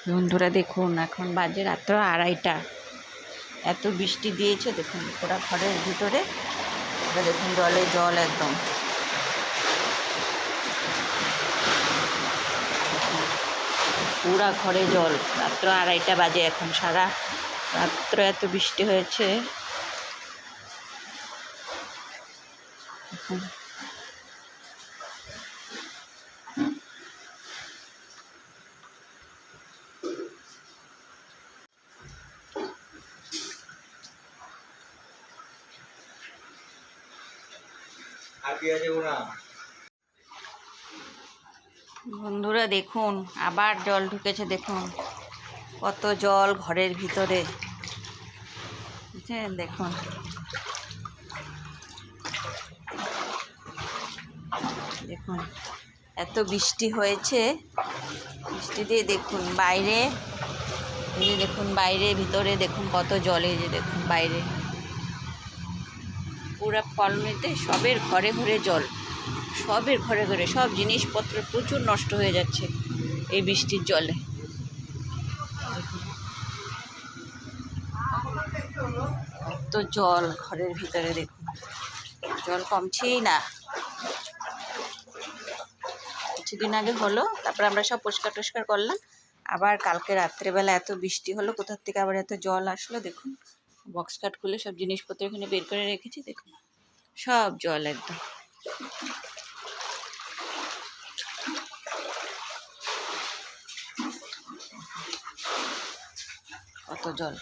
বন্ধুরা দেখুন, এখন বাজে রাত্র 2:30। এত বৃষ্টি দিয়েছে দেখুন, পুরা ঘরের ভিতরে এটা দেখুন, জলে জল একদম। পুরা ঘরে জল। রাত্র 2:30 বাজে এখন। সারা রাত্র এত বৃষ্টি হয়েছে। বন্ধুরা দেখুন, আবার জল ঢুকেছে। দেখুন কত জল ঘরের ভিতরে, বুঝছেন? দেখুন দেখুন এত বৃষ্টি হয়েছে। বৃষ্টি দিয়ে দেখুন বাইরে, এই যে দেখুন বাইরে ভিতরে দেখুন কত জল। এই যে দেখুন বাইরে পুরা কলোনিতে সবের ঘরে ঘরে জল, সবের ঘরে ঘরে সব জিনিসপত্র প্রচুর নষ্ট হয়ে যাচ্ছে এই বৃষ্টির জলে। তো জল ঘরের ভিতরে, দেখুন জল কমছেই না। কিছুদিন আগে হলো, তারপর আমরা সব পরিষ্কার টস্কার করলাম। আবার কালকে রাত্রেবেলা এত বৃষ্টি হলো, কোথার থেকে আবার এত জল আসলো। দেখুন বক্স কাট খুলে সব জিনিসপত্র এখানে বের করে রেখেছি। দেখুন সব জল একদম। কত জল।